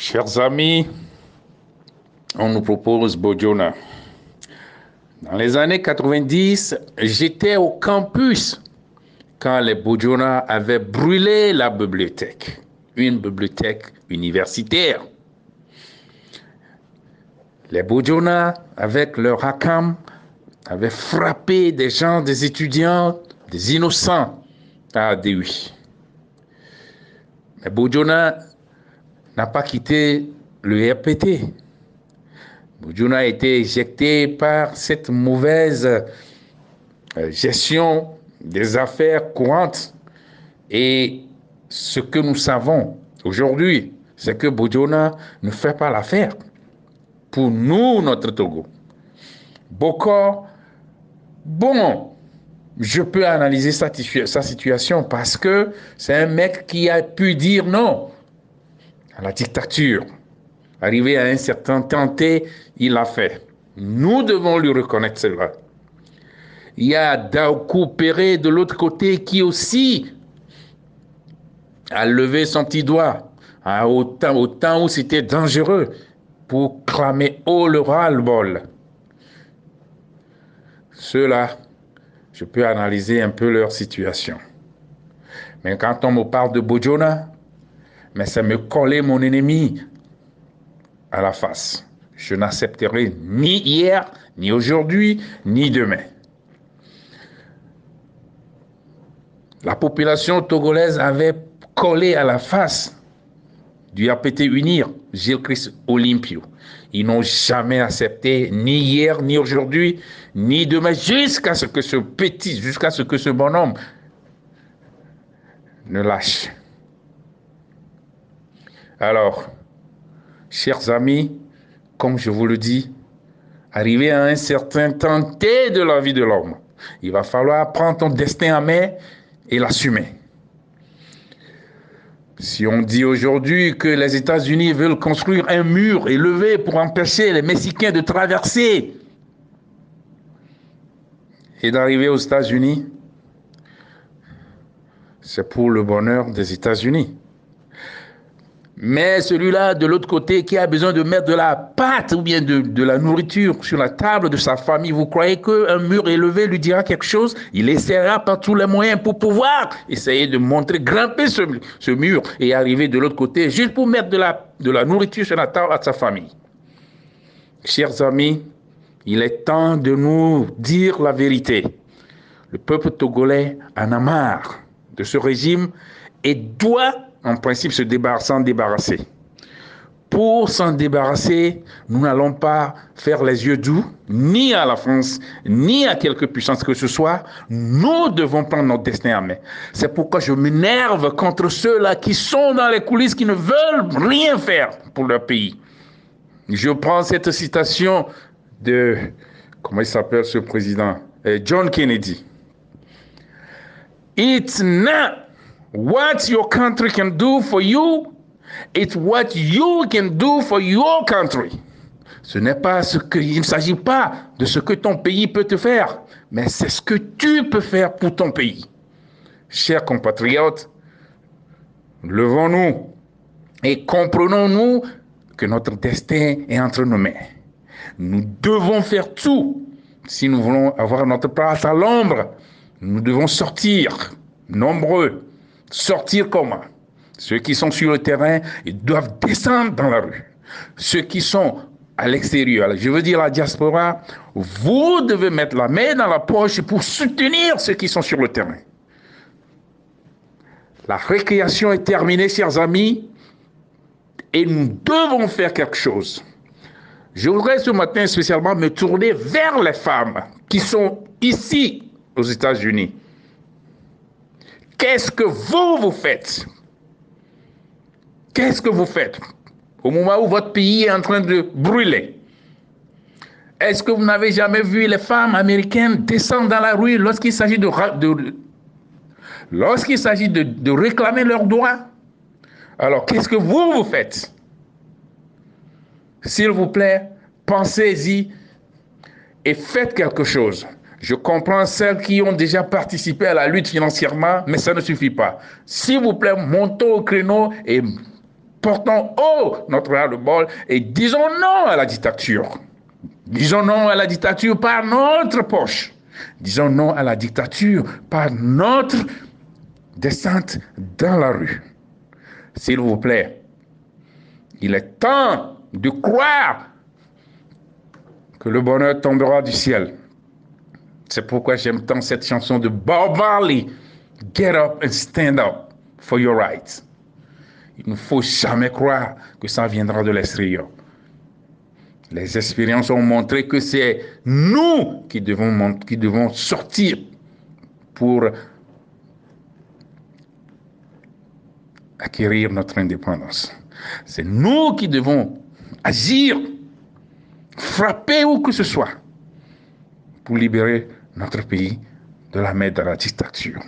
Chers amis, on nous propose Bojona. Dans les années 90, j'étais au campus quand les Bojona avaient brûlé la bibliothèque, une bibliothèque universitaire. Les Bojona, avec leur Akam, avaient frappé des gens, des étudiants, des innocents à ADUI. Mais Bojona n'a pas quitté le RPT. Bojona a été éjecté par cette mauvaise gestion des affaires courantes. Et ce que nous savons aujourd'hui, c'est que Bojona ne fait pas l'affaire pour nous, notre Togo. Bokor, bon, je peux analyser sa situation parce que c'est un mec qui a pu dire non à la dictature. Arrivé à un certain tenté, il l'a fait. Nous devons lui reconnaître cela. Il y a Daoukou Péré de l'autre côté qui aussi a levé son petit doigt au temps où c'était dangereux pour clamer haut le ras-le-bol. Ceux-là, je peux analyser un peu leur situation. Mais quand on me parle de Bojona, mais ça me collait mon ennemi à la face. Je n'accepterai ni hier, ni aujourd'hui, ni demain. La population togolaise avait collé à la face du RPT Unir, Gilles-Christ Olympio. Ils n'ont jamais accepté, ni hier, ni aujourd'hui, ni demain, jusqu'à ce que ce bonhomme ne lâche. Alors, chers amis, comme je vous le dis, arrivé à un certain tenté de la vie de l'homme, il va falloir prendre ton destin en main et l'assumer. Si on dit aujourd'hui que les États-Unis veulent construire un mur élevé pour empêcher les Mexicains de traverser et d'arriver aux États-Unis, c'est pour le bonheur des États-Unis. Mais celui-là, de l'autre côté, qui a besoin de mettre de la pâte ou bien de la nourriture sur la table de sa famille, vous croyez qu'un mur élevé lui dira quelque chose? Il essaiera par tous les moyens pour pouvoir essayer de montrer, grimper ce mur et arriver de l'autre côté, juste pour mettre de la nourriture sur la table à sa famille. Chers amis, il est temps de nous dire la vérité. Le peuple togolais en a marre de ce régime et doit en principe s'en débarrasser. Pour s'en débarrasser, nous n'allons pas faire les yeux doux, ni à la France, ni à quelque puissance que ce soit. Nous devons prendre notre destin en main. C'est pourquoi je m'énerve contre ceux-là qui sont dans les coulisses, qui ne veulent rien faire pour leur pays. Je prends cette citation de, comment il s'appelle ce président? John Kennedy. It's not what your country can do for you, it's what you can do for your country. Il ne s'agit pas de ce que ton pays peut te faire, mais c'est ce que tu peux faire pour ton pays. Chers compatriotes, levons-nous et comprenons-nous que notre destin est entre nos mains. Nous devons faire tout si nous voulons avoir notre place à l'ombre. Nous devons sortir, nombreux. Sortir comment? Ceux qui sont sur le terrain, ils doivent descendre dans la rue. Ceux qui sont à l'extérieur, je veux dire la diaspora, vous devez mettre la main dans la poche pour soutenir ceux qui sont sur le terrain. La récréation est terminée, chers amis, et nous devons faire quelque chose. Je voudrais ce matin spécialement me tourner vers les femmes qui sont ici aux États-Unis. Qu'est-ce que vous faites? Qu'est-ce que vous faites au moment où votre pays est en train de brûler? Est-ce que vous n'avez jamais vu les femmes américaines descendre dans la rue lorsqu'il s'agit de réclamer leurs droits? Alors, qu'est-ce que vous faites? S'il vous plaît, pensez-y et faites quelque chose. Je comprends celles qui ont déjà participé à la lutte financièrement, mais ça ne suffit pas. S'il vous plaît, montons au créneau et portons haut notre ras-le-bol et disons non à la dictature. Disons non à la dictature par notre poche. Disons non à la dictature par notre descente dans la rue. S'il vous plaît, il est temps de croire que le bonheur tombera du ciel. C'est pourquoi j'aime tant cette chanson de Bob Marley. Get up and stand up for your rights. Il ne faut jamais croire que ça viendra de l'extérieur. Les expériences ont montré que c'est nous qui devons sortir pour acquérir notre indépendance. C'est nous qui devons agir, frapper où que ce soit, pour libérer notre pays de la main de la dictature.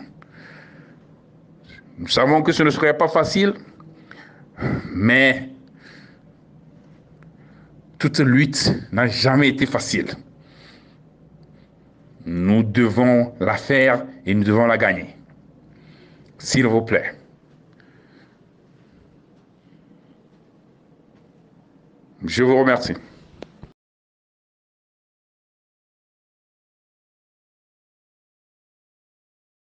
Nous savons que ce ne serait pas facile, mais toute lutte n'a jamais été facile. Nous devons la faire et nous devons la gagner. S'il vous plaît. Je vous remercie.